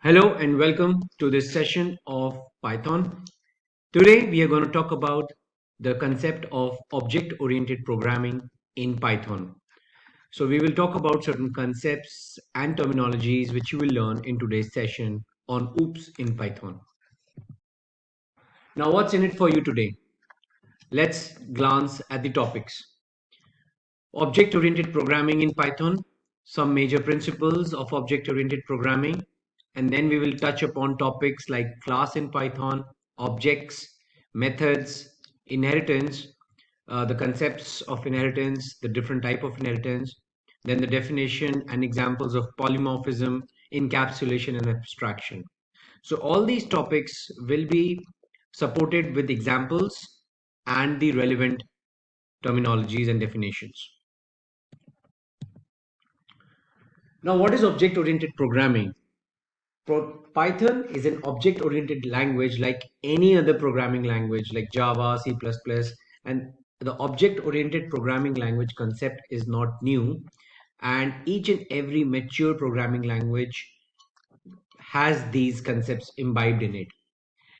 Hello and welcome to this session of Python. Today we are going to talk about the concept of object-oriented programming in Python. So we will talk about certain concepts and terminologies which you will learn in today's session on OOPS in Python. Now what's in it for you today? Let's glance at the topics. Object-oriented programming in Python, some major principles of object-oriented programming, and then we will touch upon topics like class in Python, objects, methods, inheritance, the concepts of inheritance, the different type of inheritance, then the definition and examples of polymorphism, encapsulation, and abstraction. So all these topics will be supported with examples and the relevant terminologies and definitions. Now, what is object-oriented programming? Python is an object-oriented language like any other programming language like Java, C++, and the object-oriented programming language concept is not new, and each and every mature programming language has these concepts imbibed in it.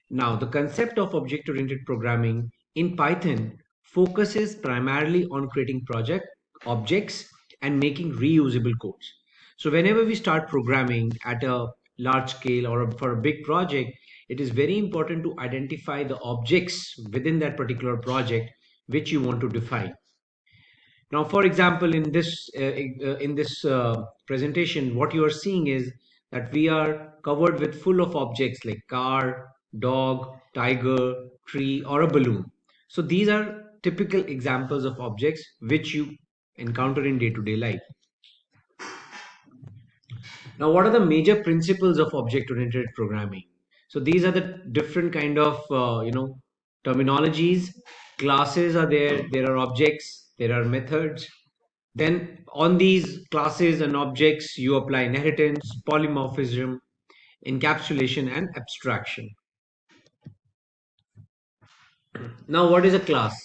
Now, the concept of object-oriented programming in Python focuses primarily on creating project objects and making reusable codes. So whenever we start programming at a large scale or for a big project, it is very important to identify the objects within that particular project which you want to define. Now, for example, in this presentation, what you are seeing is that we are covered with full of objects like car, dog, tiger, tree, or a balloon. So these are typical examples of objects which you encounter in day-to-day life. Now, what are the major principles of object-oriented programming? So these are the different kind of terminologies. Classes are there. There are objects. There are methods. Then on these classes and objects, you apply inheritance, polymorphism, encapsulation, and abstraction. Now, what is a class?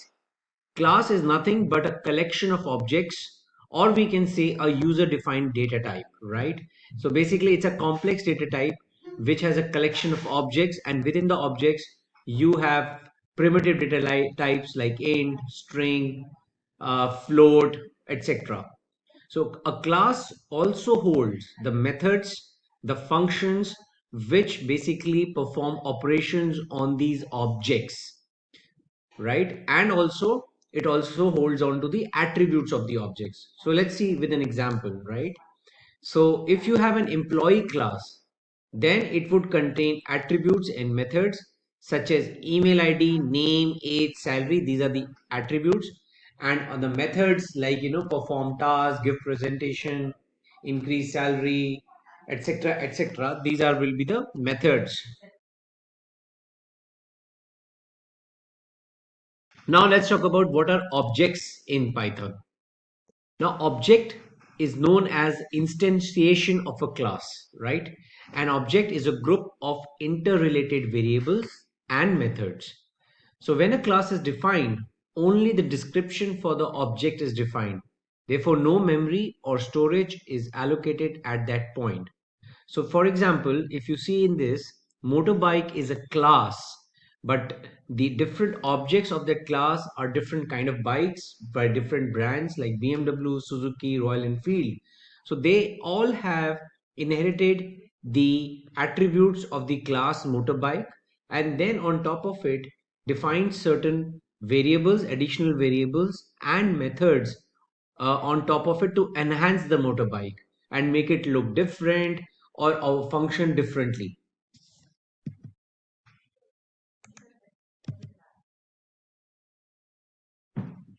Class is nothing but a collection of objects, or we can say a user-defined data type, right? So basically, it's a complex data type which has a collection of objects, and within the objects, you have primitive data types like int, string, float, etc. So a class also holds the methods, the functions which basically perform operations on these objects, right? And also it also holds on to the attributes of the objects. So let's see with an example, right? So if you have an employee class, then it would contain attributes and methods such as email ID, name, age, salary. These are the attributes. And on the methods like, perform task, give presentation, increase salary, etc., etc. These are will be the methods. Now let's talk about what are objects in Python. Now, object is known as instantiation of a class, right? An object is a group of interrelated variables and methods. So when a class is defined, only the description for the object is defined. Therefore, no memory or storage is allocated at that point. So for example, if you see in this, motorbike is a class, but the different objects of that class are different kind of bikes by different brands like BMW, Suzuki, Royal Enfield. So they all have inherited the attributes of the class motorbike, and then on top of it define certain variables, additional variables and methods on top of it to enhance the motorbike and make it look different or function differently.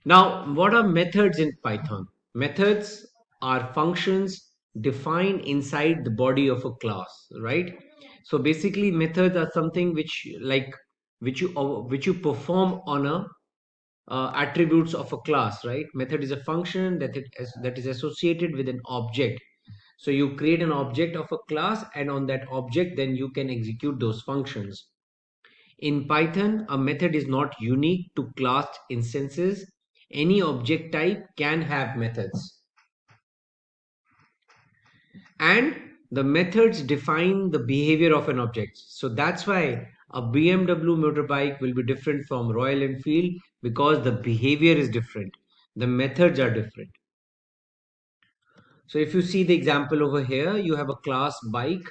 Now, what are methods in Python? Methods are functions defined inside the body of a class, right? So basically, methods are something which you perform on a attributes of a class, right? Method is a function that is associated with an object. So you create an object of a class, and on that object, then you can execute those functions. In Python, a method is not unique to class instances. Any object type can have methods. And The methods define the behavior of an object. So that's why a BMW motorbike will be different from Royal Enfield, because the behavior is different. The methods are different. So if you see the example over here, you have a class bike,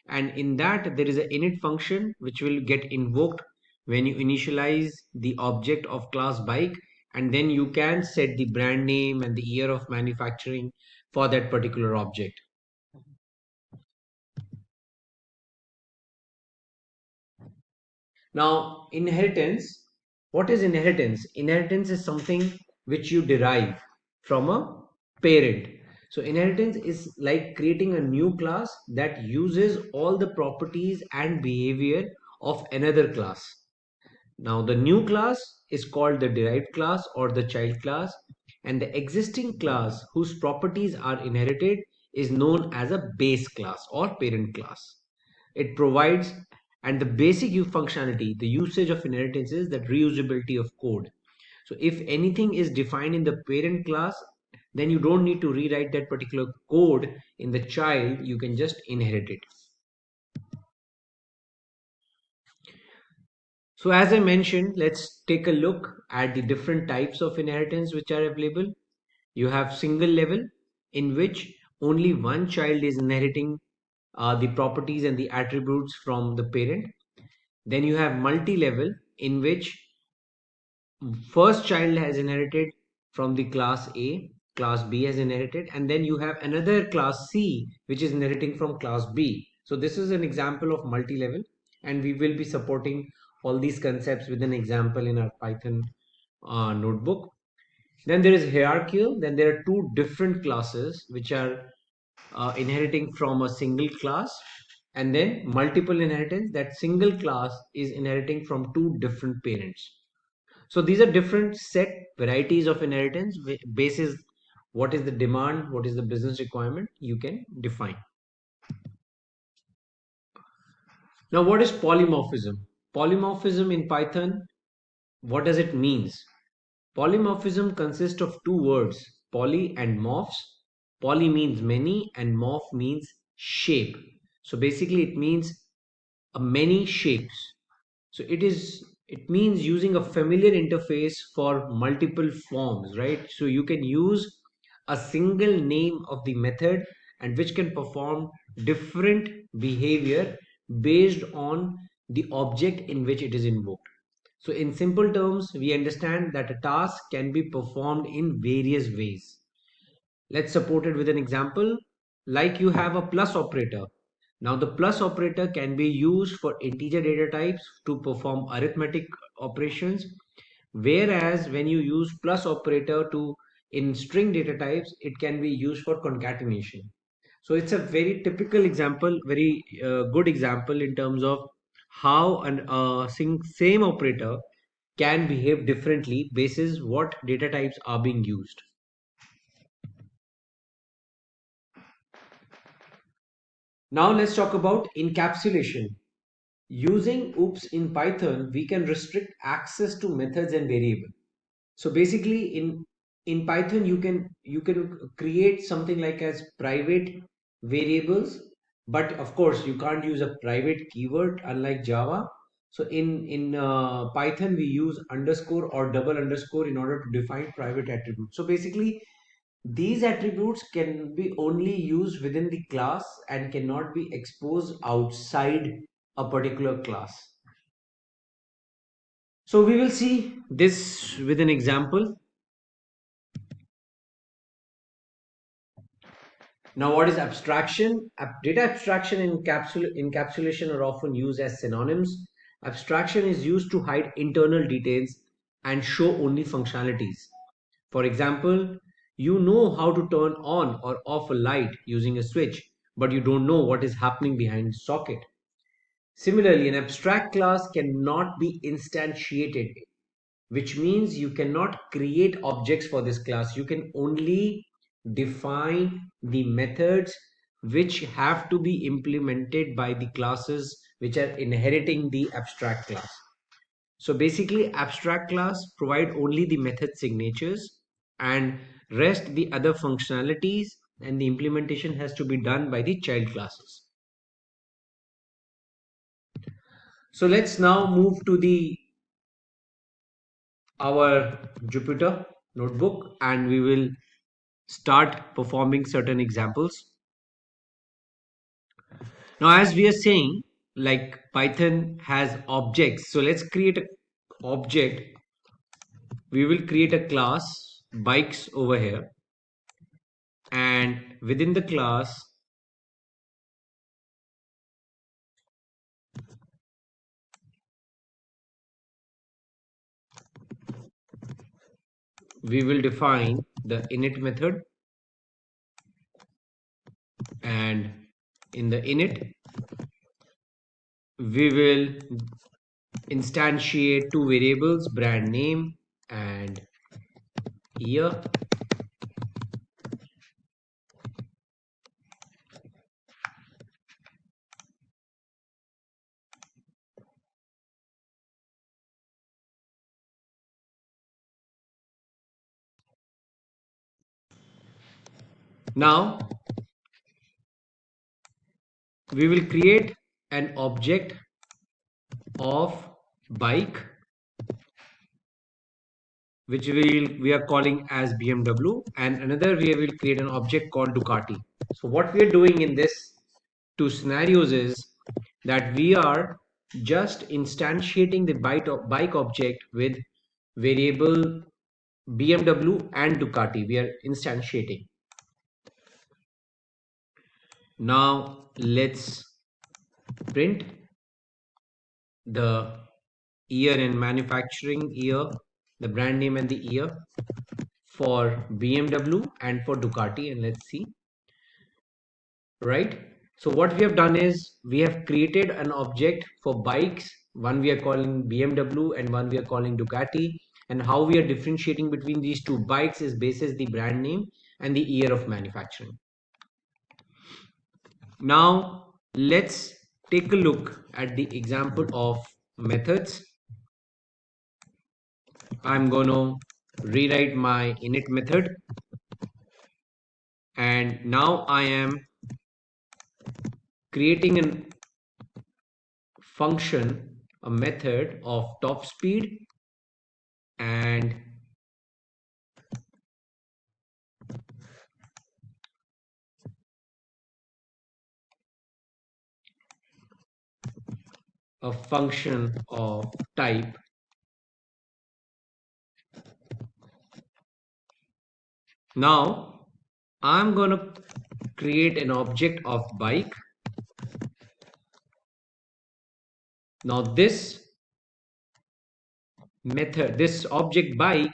and in that there is an init function which will get invoked when you initialize the object of class bike, and then you can set the brand name and the year of manufacturing for that particular object. Now, inheritance. What is inheritance? Inheritance is something which you derive from a parent. So, inheritance is like creating a new class that uses all the properties and behavior of another class. Now, the new class is called the derived class or the child class, and the existing class whose properties are inherited is known as a base class or parent class. It provides, and the basic functionality, the usage of inheritance is that reusability of code. So if anything is defined in the parent class, then you don't need to rewrite that particular code in the child, you can just inherit it. So as I mentioned, let's take a look at the different types of inheritance which are available. You have single level, in which only one child is inheriting the properties and the attributes from the parent. Then you have multi-level, in which first child has inherited from the class A, class B has inherited, and then you have another class C which is inheriting from class B. So this is an example of multi-level, and we will be supporting all these concepts with an example in our Python notebook. Then there is hierarchical. Then there are two different classes which are inheriting from a single class, and then multiple inheritance, that single class is inheriting from two different parents. So these are different set varieties of inheritance basis what is the demand, what is the business requirement, you can define. Now, what is polymorphism? Polymorphism in Python, what does it means? Polymorphism consists of two words, poly and morphs. Poly means many and morph means shape. So basically it means many shapes. So it means using a familiar interface for multiple forms, right? So you can use a single name of the method, and which can perform different behavior based on the object in which it is invoked. So in simple terms, we understand that a task can be performed in various ways. Let's support it with an example. Like you have a plus operator. Now the plus operator can be used for integer data types to perform arithmetic operations, whereas when you use plus operator to in string data types, it can be used for concatenation. So it's a very typical example, very good example in terms of how an same operator can behave differently basis what data types are being used. Now let's talk about encapsulation. Using OOPS in Python, we can restrict access to methods and variables. So basically in Python you can create something like as private variables, but of course you can't use a private keyword unlike Java. So in Python we use underscore or double underscore in order to define private attributes. So basically these attributes can be only used within the class and cannot be exposed outside a particular class. So we will see this with an example. Now, what is abstraction? Data abstraction and encapsulation are often used as synonyms. Abstraction is used to hide internal details and show only functionalities. For example, you know how to turn on or off a light using a switch, but you don't know what is happening behind the socket. Similarly, an abstract class cannot be instantiated, which means you cannot create objects for this class. You can only define the methods which have to be implemented by the classes which are inheriting the abstract class. So basically abstract class provide only the method signatures, and rest the other functionalities and the implementation has to be done by the child classes. So let's now move to the our Jupyter notebook and we will start performing certain examples. Now, as we are saying, like Python has objects. So let's create an object. We will create a class bikes over here. And within the class, we will define the init method. And in the init, we will instantiate two variables, brand name and year. Now we will create an object of bike which we are calling as BMW, and another we will create an object called Ducati. So what we are doing in this two scenarios is that we are just instantiating the bike object with variable BMW and Ducati. We are instantiating. Now let's print the year and manufacturing year, the brand name and the year for BMW and for Ducati, and let's see. Right, so what we have done is we have created an object for bikes. One we are calling BMW and one we are calling Ducati, and how we are differentiating between these two bikes is basis the brand name and the year of manufacturing. Now let's take a look at the example of methods. I'm going to rewrite my init method, and now I am creating a function, a method of top speed and a function of type now. I'm going to create an object of bike. Now this method, this object bike,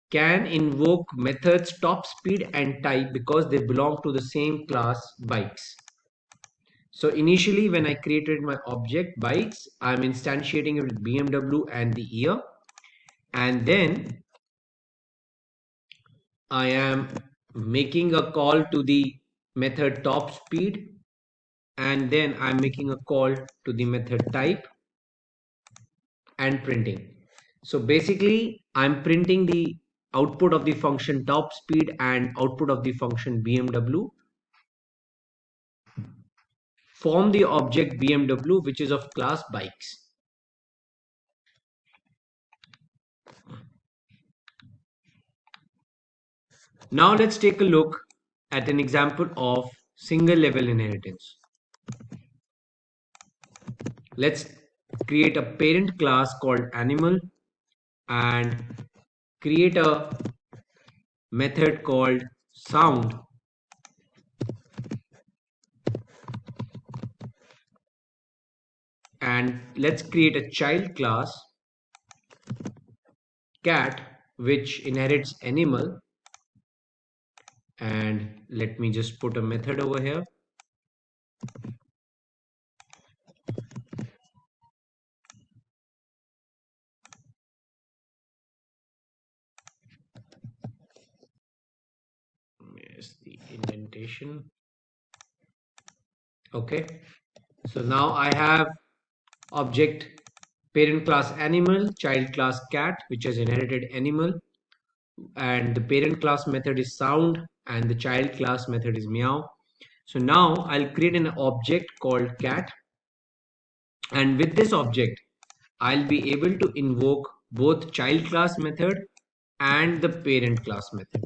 can invoke methods top speed and type because they belong to the same class bikes. So initially when I created my object bikes, I'm instantiating it with BMW and the year, and then I am making a call to the method top speed, and then I'm making a call to the method type and printing. So basically I'm printing the output of the function top speed and output of the function BMW, form the object BMW which is of class bikes. Now let's take a look at an example of single level inheritance. Let's create a parent class called animal and create a method called sound, and let's create a child class cat which inherits animal, and let me just put a method over here. Here's the indentation. Okay, so now I have object parent class animal, child class cat which has inherited animal, and the parent class method is sound, and the child class method is meow. So now I'll create an object called cat, and with this object I'll be able to invoke both child class method and the parent class method.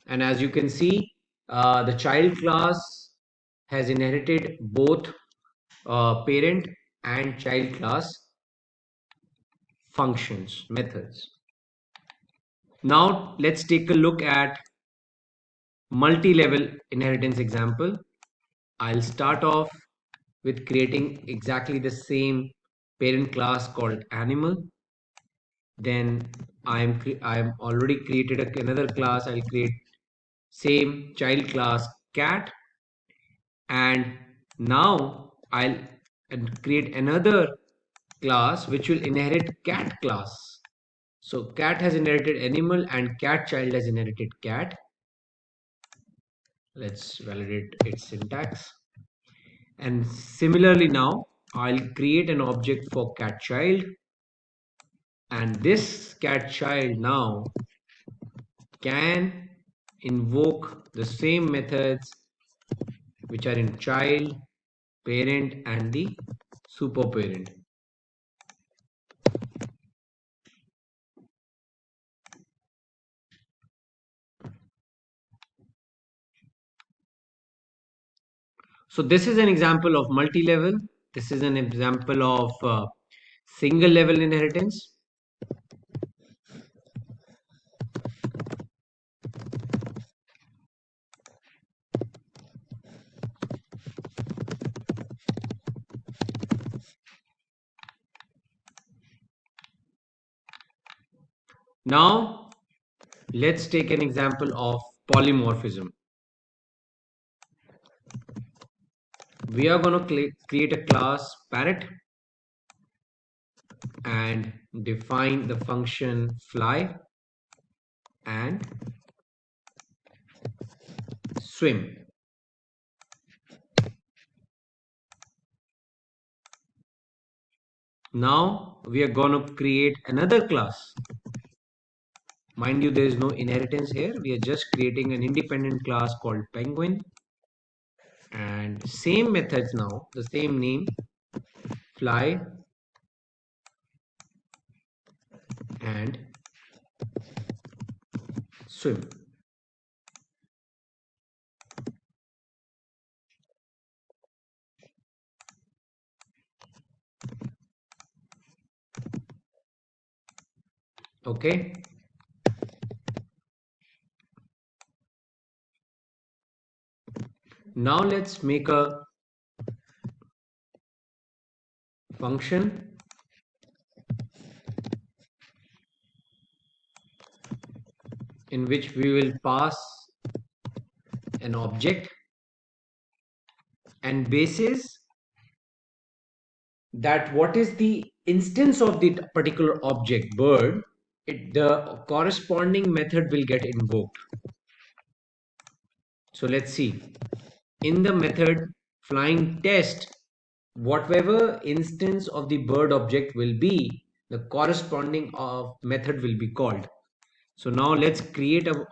And as you can see, the child class has inherited both parent and child class functions, methods. Now let's take a look at multi-level inheritance example. I'll start off with creating exactly the same parent class called animal. Then I'm already created another class. I'll create same child class cat, and now I'll create another class which will inherit cat class. So cat has inherited animal and cat child has inherited cat. Let's validate its syntax. And similarly now I'll create an object for cat child, and this cat child now can invoke the same methods which are in child, parent and the super parent. So this is an example of multi-level. This is an example of single level inheritance. Now let's take an example of polymorphism. We are going to create a class parrot and define the function fly and swim. Now we are going to create another class. Mind you, there is no inheritance here. We are just creating an independent class called penguin, and same methods now, the same name, fly and swim. Okay. Now let's make a function in which we will pass an object, and basis that what is the instance of the particular object bird, the corresponding method will get invoked. So let's see. In the method flying test, whatever instance of the bird object will be, the corresponding of method will be called. So now let's create a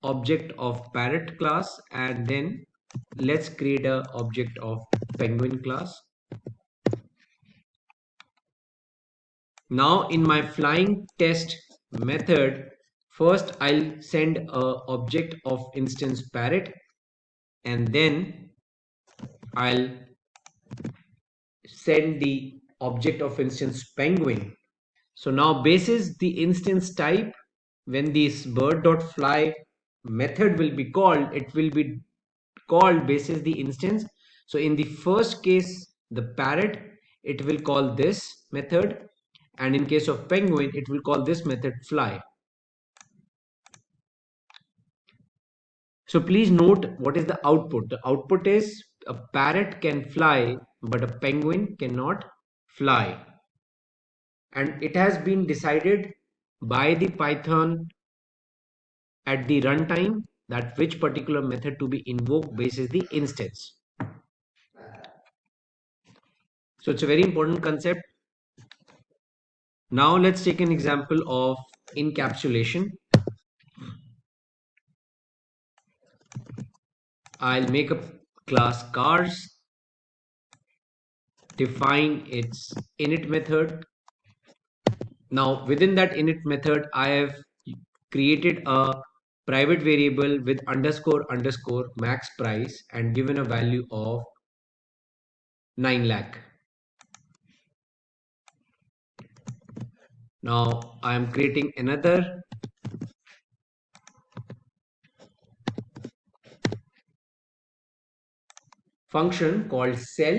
object of parrot class, and then let's create a object of penguin class. Now in my flying test method, first I'll send a object of instance parrot, and then I'll send the object of instance penguin. So now basis the instance type, when this bird.fly method will be called, it will be called basis the instance. So in the first case, the parrot, it will call this method, and in case of penguin, it will call this method fly. So please note what is the output. The output is a parrot can fly, but a penguin cannot fly. And it has been decided by the Python at the runtime that which particular method to be invoked basis the instance. So it's a very important concept. Now let's take an example of encapsulation. I'll make a class cars, define its init method. Now within that init method, I have created a private variable with underscore underscore max price and given a value of 9 lakh. Now I am creating another function called sell,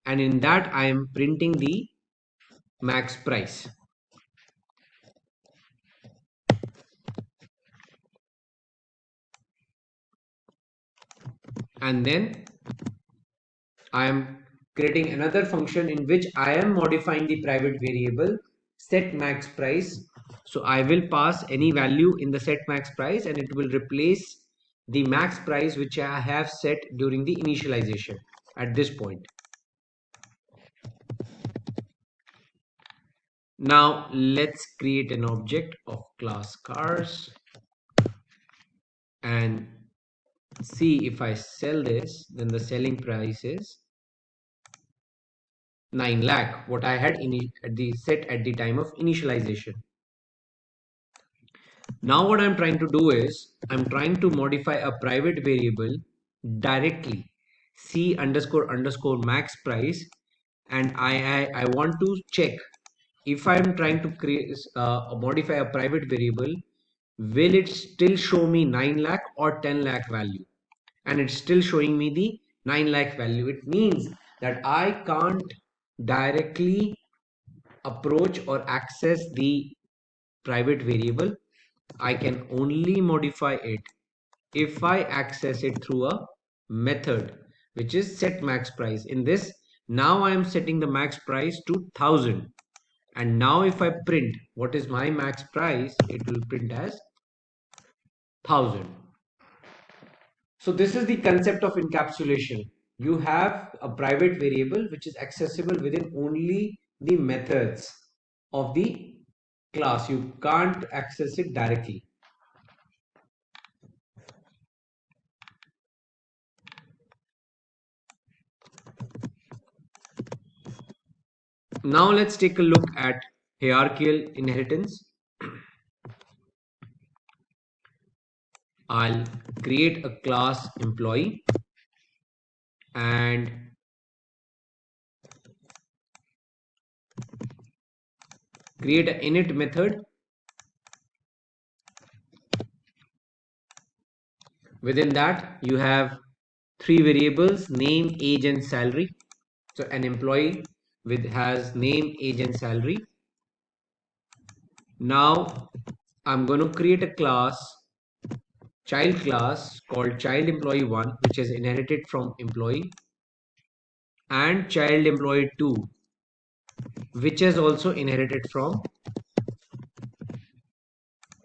and in that I am printing the max price. And then I am creating another function in which I am modifying the private variable set max price. So I will pass any value in the set max price and it will replace the max price which I have set during the initialization at this point. Now let's create an object of class cars and see if I sell this, then the selling price is 9 lakh, what I had set at the time of initialization. Now what I'm trying to do is I'm trying to modify a private variable directly, c underscore underscore max price, and I want to check if I'm trying to create modify a private variable, will it still show me 9 lakh or 10 lakh value? And it's still showing me the 9 lakh value. It means that I can't directly approach or access the private variable. I can only modify it if I access it through a method which is set max price. In this, now I am setting the max price to 1000, and now if I print what is my max price, it will print as 1000. So this is the concept of encapsulation. You have a private variable which is accessible within only the methods of the class. You can't access it directly. Now let's take a look at hierarchical inheritance. I'll create a class employee and create an init method. Within that, you have three variables: name, age, and salary. So an employee has name, age, and salary. Now I'm going to create a child class called child employee 1, which is inherited from employee, and child employee 2, which is also inherited from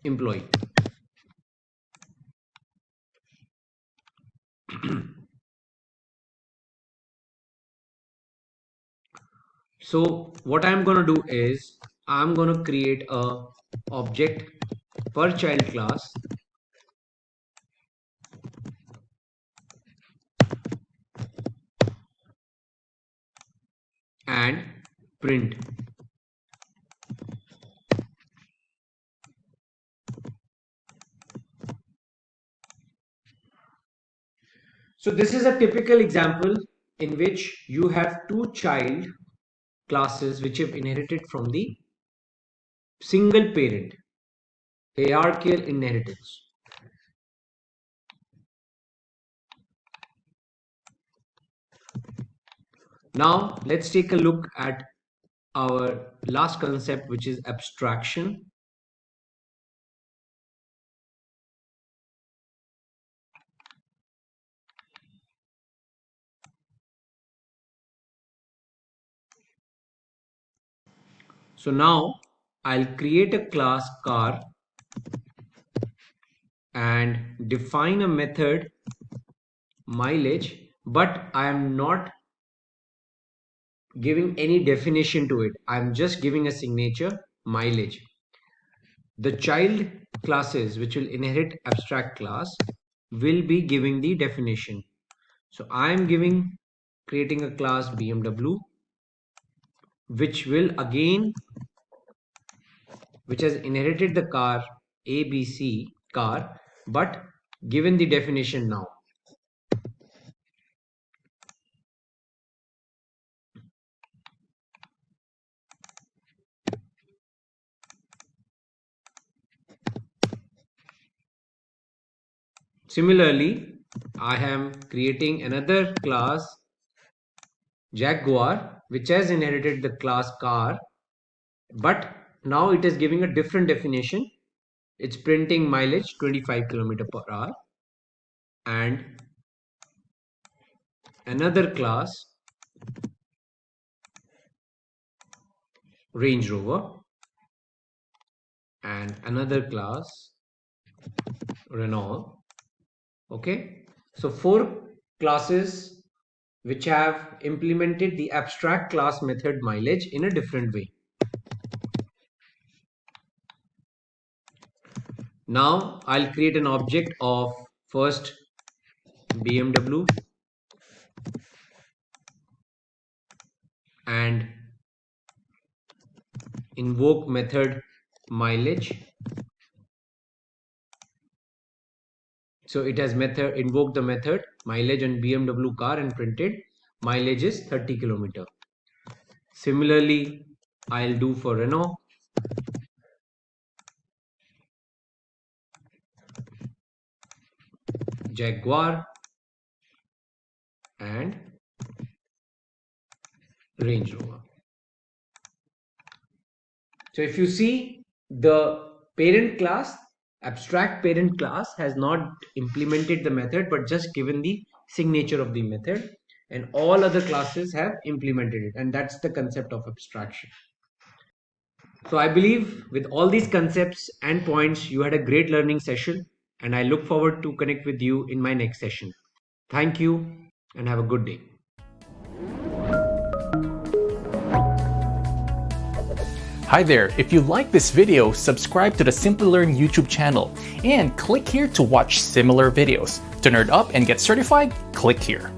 employee. So what I'm going to do is I'm going to create a object per child class and print. So this is a typical example in which you have two child classes which have inherited from the single parent, hierarchical inheritance. Now let's take a look at our last concept, which is abstraction. So now I'll create a class car and define a method mileage, but I am not giving any definition to it. I'm just giving a signature mileage. The child classes which will inherit abstract class will be giving the definition. So I am creating a class BMW, which has inherited the car ABC car, but given the definition now. Similarly, I am creating another class Jaguar, which has inherited the class car, but now it is giving a different definition. It's printing mileage 25 km/h, and another class Range Rover, and another class Renault. Okay, so 4 classes which have implemented the abstract class method mileage in a different way. Now I'll create an object of first BMW and invoke method mileage. So it has invoked the method mileage on BMW car and printed mileage is 30 km. Similarly, I'll do for Renault. Jaguar and Range Rover. So if you see, the parent class, abstract parent class, has not implemented the method but just given the signature of the method, and all other classes have implemented it, and that's the concept of abstraction. So I believe with all these concepts and points, you had a great learning session, and I look forward to connect with you in my next session. Thank you and have a good day. Hi there, if you like this video, subscribe to the Simplilearn YouTube channel and click here to watch similar videos. To nerd up and get certified, click here.